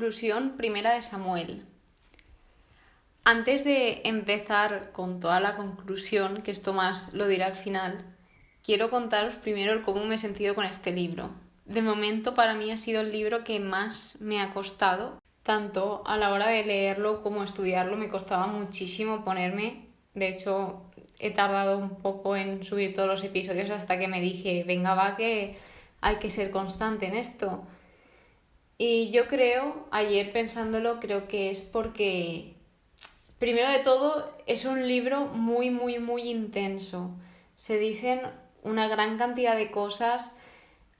Conclusión primera de Samuel. Antes de empezar con toda la conclusión, que esto más lo diré al final, quiero contaros primero el cómo me he sentido con este libro. De momento para mí ha sido el libro que más me ha costado, tanto a la hora de leerlo como estudiarlo me costaba muchísimo ponerme. De hecho, he tardado un poco en subir todos los episodios hasta que me dije, venga va, que hay que ser constante en esto. Y yo creo, ayer pensándolo, creo que es porque, primero de todo, es un libro muy, muy, muy intenso. Se dicen una gran cantidad de cosas,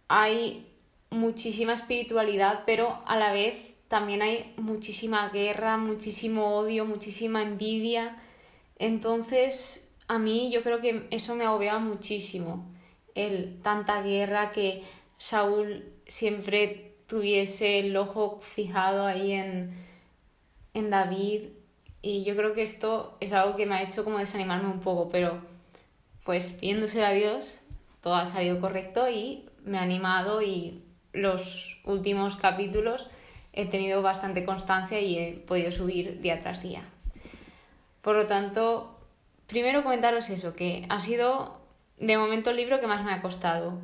hay muchísima espiritualidad, pero a la vez también hay muchísima guerra, muchísimo odio, muchísima envidia. Entonces, a mí yo creo que eso me agobiaba muchísimo. Tanta guerra, que Saúl siempre tuviese el ojo fijado ahí en David. Y yo creo que esto es algo que me ha hecho como desanimarme un poco, pero pues pidiéndoselo a Dios, todo ha salido correcto y me ha animado, y los últimos capítulos he tenido bastante constancia y he podido subir día tras día. Por lo tanto, primero comentaros eso, que ha sido de momento el libro que más me ha costado.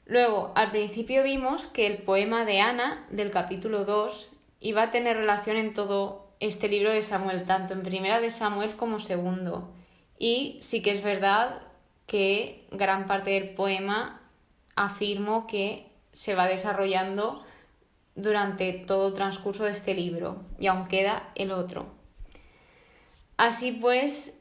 Luego, al principio vimos que el poema de Ana, del capítulo 2, iba a tener relación en todo este libro de Samuel, tanto en primera de Samuel como segundo. Y sí que es verdad que gran parte del poema afirmo que se va desarrollando durante todo el transcurso de este libro, y aún queda el otro. Así pues,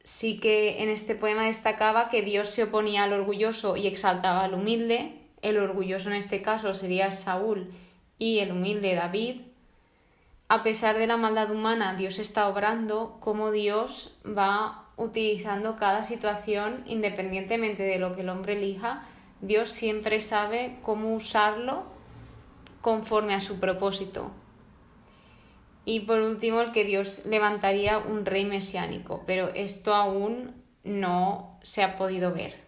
sí que en este poema destacaba que Dios se oponía al orgulloso y exaltaba al humilde. El orgulloso en este caso sería Saúl y el humilde David. A pesar de la maldad humana, Dios está obrando, como Dios va utilizando cada situación independientemente de lo que el hombre elija. Dios siempre sabe cómo usarlo conforme a su propósito. Y por último, el que Dios levantaría un rey mesiánico, pero esto aún no se ha podido ver.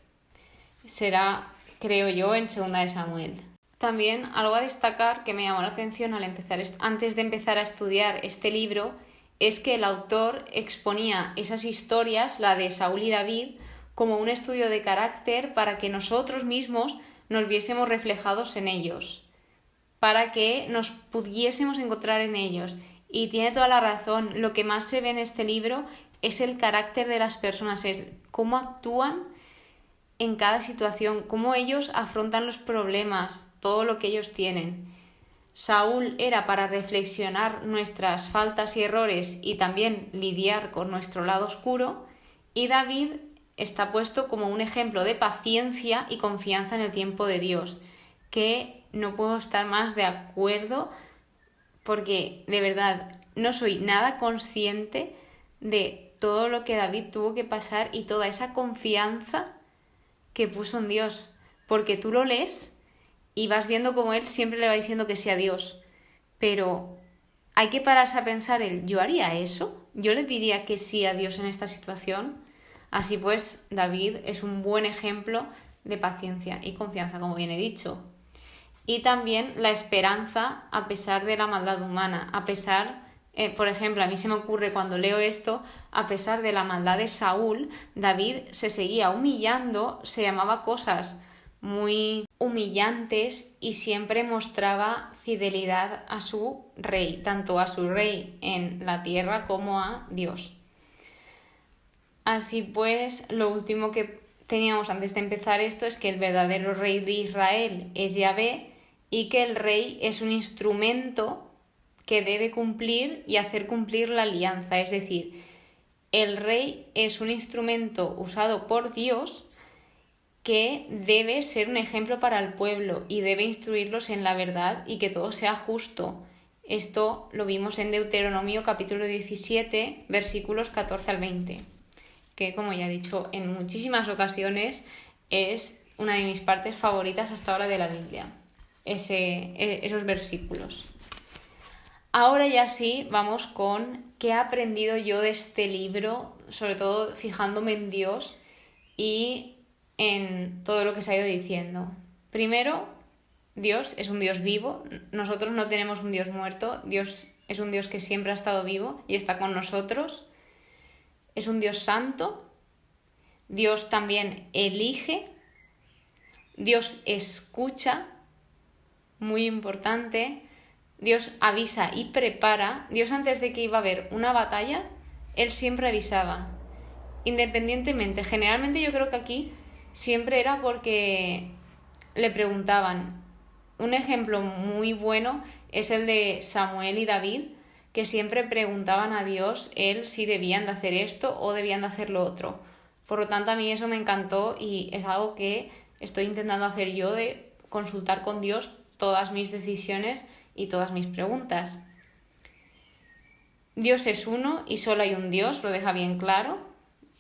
Será, creo yo, en segunda de Samuel. También algo a destacar que me llamó la atención antes de empezar a estudiar este libro es que el autor exponía esas historias, la de Saúl y David, como un estudio de carácter para que nosotros mismos nos viésemos reflejados en ellos, para que nos pudiésemos encontrar en ellos. Y tiene toda la razón, lo que más se ve en este libro es el carácter de las personas, es cómo actúan en cada situación, cómo ellos afrontan los problemas, todo lo que ellos tienen. Saúl era para reflexionar nuestras faltas y errores y también lidiar con nuestro lado oscuro, y David está puesto como un ejemplo de paciencia y confianza en el tiempo de Dios, que no puedo estar más de acuerdo, porque de verdad no soy nada consciente de todo lo que David tuvo que pasar y toda esa confianza que puso en Dios, porque tú lo lees y vas viendo cómo él siempre le va diciendo que sí a Dios, pero hay que pararse a pensar ¿yo haría eso? ¿Yo le diría que sí a Dios en esta situación? Así pues, David es un buen ejemplo de paciencia y confianza, como bien he dicho. Y también la esperanza a pesar de la maldad humana, por ejemplo, a mí se me ocurre cuando leo esto, a pesar de la maldad de Saúl, David se seguía humillando, se llamaba cosas muy humillantes y siempre mostraba fidelidad a su rey, tanto a su rey en la tierra como a Dios. Así pues, lo último que teníamos antes de empezar esto es que el verdadero rey de Israel es Yahvé, y que el rey es un instrumento que debe cumplir y hacer cumplir la alianza. Es decir, el rey es un instrumento usado por Dios que debe ser un ejemplo para el pueblo y debe instruirlos en la verdad y que todo sea justo. Esto lo vimos en Deuteronomio capítulo 17, versículos 14 al 20, que, como ya he dicho en muchísimas ocasiones, es una de mis partes favoritas hasta ahora de la Biblia. Esos versículos. Ahora ya sí, vamos con qué he aprendido yo de este libro, sobre todo fijándome en Dios y en todo lo que se ha ido diciendo. Primero, Dios es un Dios vivo, nosotros no tenemos un Dios muerto, Dios es un Dios que siempre ha estado vivo y está con nosotros, es un Dios santo, Dios también elige, Dios escucha, muy importante, Dios avisa y prepara, Dios antes de que iba a haber una batalla, Él siempre avisaba, independientemente, generalmente yo creo que aquí siempre era porque le preguntaban. Un ejemplo muy bueno es el de Samuel y David, que siempre preguntaban a Dios él si debían de hacer esto o debían de hacer lo otro. Por lo tanto, a mí eso me encantó y es algo que estoy intentando hacer yo, de consultar con Dios todas mis decisiones y todas mis preguntas. Dios es uno y solo hay un Dios, lo deja bien claro.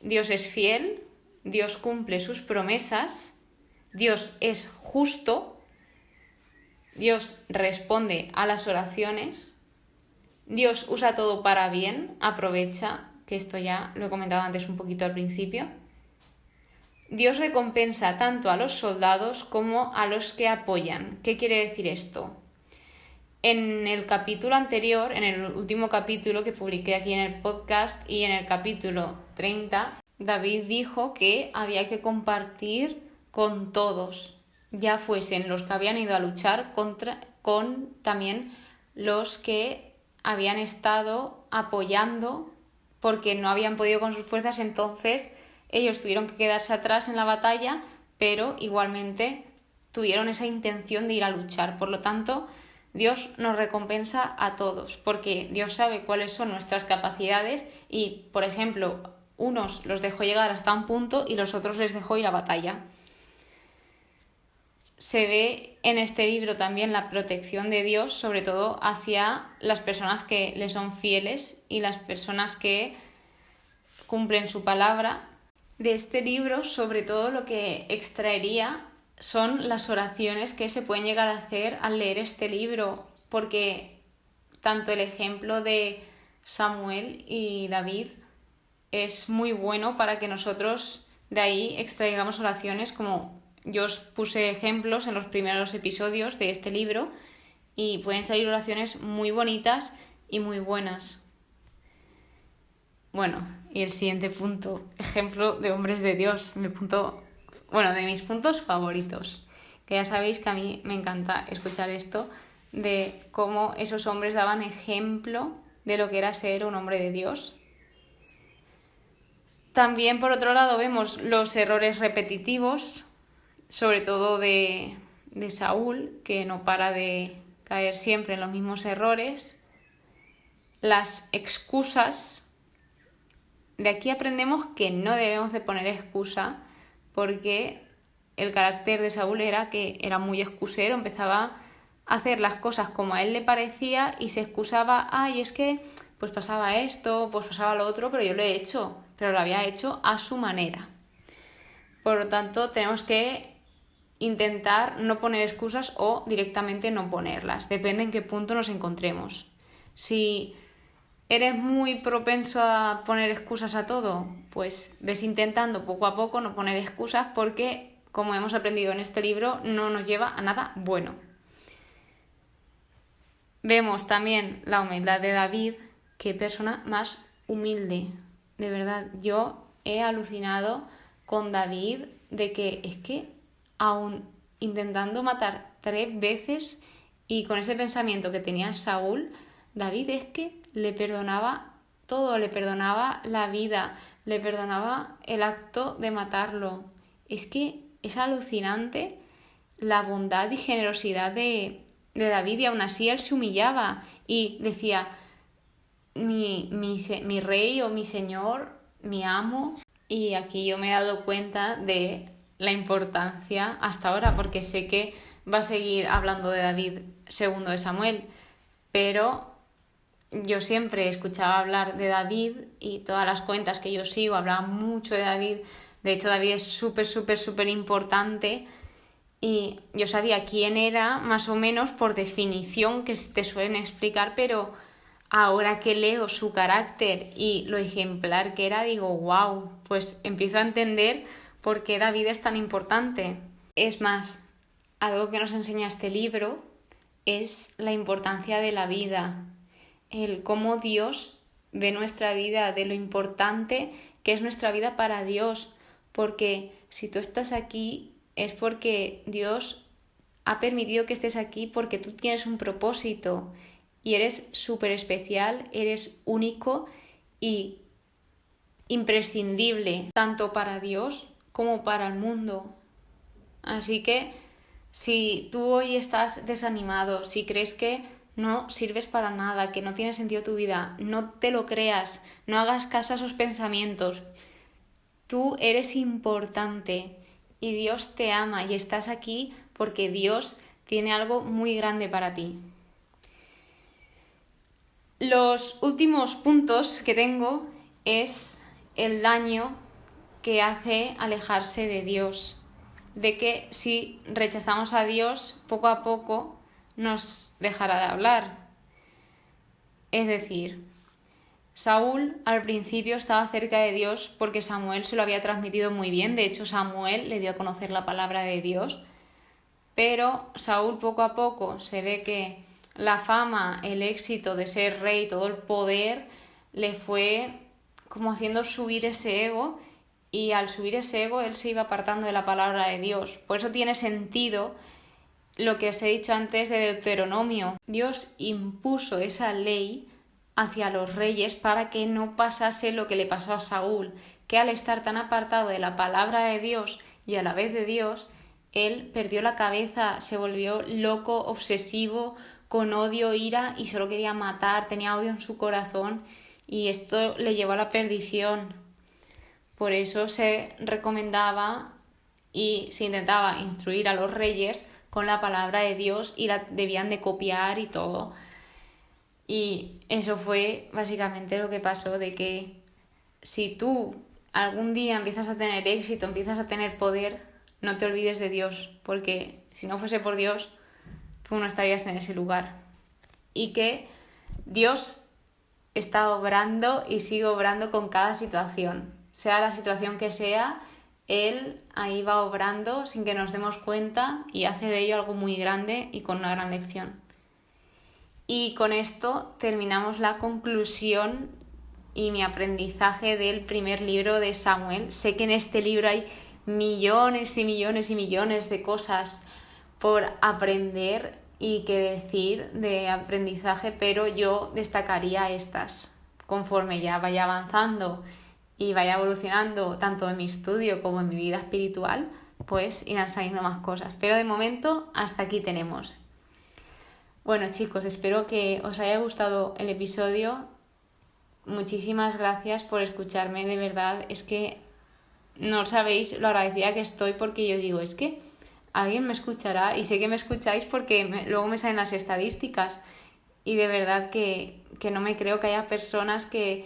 Dios es fiel, Dios cumple sus promesas, Dios es justo, Dios responde a las oraciones, Dios usa todo para bien, aprovecha, que esto ya lo he comentado antes un poquito al principio. Dios recompensa tanto a los soldados como a los que apoyan. ¿Qué quiere decir esto? En el capítulo anterior, en el último capítulo que publiqué aquí en el podcast y en el capítulo 30, David dijo que había que compartir con todos, ya fuesen los que habían ido a luchar con también los que habían estado apoyando porque no habían podido con sus fuerzas, entonces ellos tuvieron que quedarse atrás en la batalla, pero igualmente tuvieron esa intención de ir a luchar. Por lo tanto, Dios nos recompensa a todos, porque Dios sabe cuáles son nuestras capacidades y, por ejemplo, unos los dejó llegar hasta un punto y los otros les dejó ir a batalla. Se ve en este libro también la protección de Dios, sobre todo hacia las personas que le son fieles y las personas que cumplen su palabra. De este libro, sobre todo, lo que extraería son las oraciones que se pueden llegar a hacer al leer este libro, porque tanto el ejemplo de Samuel y David es muy bueno para que nosotros de ahí extraigamos oraciones, como yo os puse ejemplos en los primeros episodios de este libro, y pueden salir oraciones muy bonitas y muy buenas. Bueno, y el siguiente punto, ejemplo de hombres de Dios, de mis puntos favoritos, que ya sabéis que a mí me encanta escuchar esto, de cómo esos hombres daban ejemplo de lo que era ser un hombre de Dios. También, por otro lado, vemos los errores repetitivos, sobre todo de Saúl, que no para de caer siempre en los mismos errores. Las excusas. De aquí aprendemos que no debemos de poner excusa, porque el carácter de Saúl era que era muy excusero, empezaba a hacer las cosas como a él le parecía y se excusaba, es que pues pasaba esto, pues pasaba lo otro, pero yo lo he hecho, pero lo había hecho a su manera. Por lo tanto, tenemos que intentar no poner excusas o directamente no ponerlas, depende en qué punto nos encontremos. Si eres muy propenso a poner excusas a todo, pues ves intentando poco a poco no poner excusas, porque, como hemos aprendido en este libro, no nos lleva a nada bueno. Vemos también la humildad de David. Qué persona más humilde. De verdad, yo he alucinado con David de que es que aún intentando matar 3 veces y con ese pensamiento que tenía Saúl, David es que le perdonaba todo, le perdonaba la vida, le perdonaba el acto de matarlo. Es que es alucinante la bondad y generosidad de David, y aún así él se humillaba y decía, mi rey o mi señor, mi amo. Y aquí yo me he dado cuenta de la importancia hasta ahora, porque sé que va a seguir hablando de David segundo de Samuel, pero yo siempre escuchaba hablar de David y todas las cuentas que yo sigo hablaban mucho de David. De hecho, David es súper importante y yo sabía quién era más o menos por definición, que te suelen explicar, pero ahora que leo su carácter y lo ejemplar que era, digo, wow, pues empiezo a entender por qué David es tan importante. Es más, algo que nos enseña este libro es la importancia de la vida, el cómo Dios ve nuestra vida, de lo importante que es nuestra vida para Dios, porque si tú estás aquí es porque Dios ha permitido que estés aquí porque tú tienes un propósito y eres súper especial, eres único y imprescindible, tanto para Dios como para el mundo. Así que si tú hoy estás desanimado, si crees que no sirves para nada, que no tiene sentido tu vida, no te lo creas, no hagas caso a esos pensamientos. Tú eres importante y Dios te ama y estás aquí porque Dios tiene algo muy grande para ti. Los últimos puntos que tengo es el daño que hace alejarse de Dios, de que si rechazamos a Dios, poco a poco nos dejará de hablar. Es decir, Saúl al principio estaba cerca de Dios porque Samuel se lo había transmitido muy bien, de hecho Samuel le dio a conocer la palabra de Dios, pero Saúl poco a poco se ve que la fama, el éxito de ser rey, todo el poder, le fue como haciendo subir ese ego y al subir ese ego él se iba apartando de la palabra de Dios. Por eso tiene sentido lo que os he dicho antes de Deuteronomio. Dios impuso esa ley hacia los reyes para que no pasase lo que le pasó a Saúl, que al estar tan apartado de la palabra de Dios y a la vez de Dios, él perdió la cabeza, se volvió loco, obsesivo, con odio, ira y solo quería matar, tenía odio en su corazón y esto le llevó a la perdición. Por eso se recomendaba y se intentaba instruir a los reyes con la palabra de Dios y la debían de copiar y todo. Y eso fue básicamente lo que pasó, de que si tú algún día empiezas a tener éxito, empiezas a tener poder, no te olvides de Dios, porque si no fuese por Dios, tú no estarías en ese lugar. Y que Dios está obrando y sigue obrando con cada situación. Sea la situación que sea, Él ahí va obrando sin que nos demos cuenta y hace de ello algo muy grande y con una gran lección. Y con esto terminamos la conclusión y mi aprendizaje del primer libro de Samuel. Sé que en este libro hay millones y millones y millones de cosas por aprender y que decir de aprendizaje, pero yo destacaría estas. Conforme ya vaya avanzando y vaya evolucionando tanto en mi estudio como en mi vida espiritual, pues irán saliendo más cosas. Pero de momento hasta aquí tenemos. Bueno chicos, espero que os haya gustado el episodio. Muchísimas gracias por escucharme, de verdad. Es que no sabéis lo agradecida que estoy porque yo digo, es que alguien me escuchará y sé que me escucháis porque luego me salen las estadísticas y de verdad que no me creo que haya personas que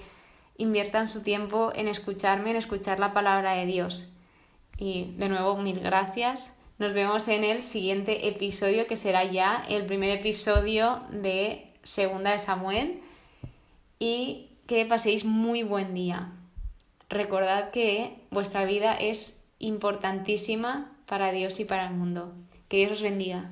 inviertan su tiempo en escucharme, en escuchar la palabra de Dios. Y de nuevo, mil gracias. Nos vemos en el siguiente episodio, que será ya el primer episodio de Segunda de Samuel. Y que paséis muy buen día. Recordad que vuestra vida es importantísima para Dios y para el mundo. Que Dios os bendiga.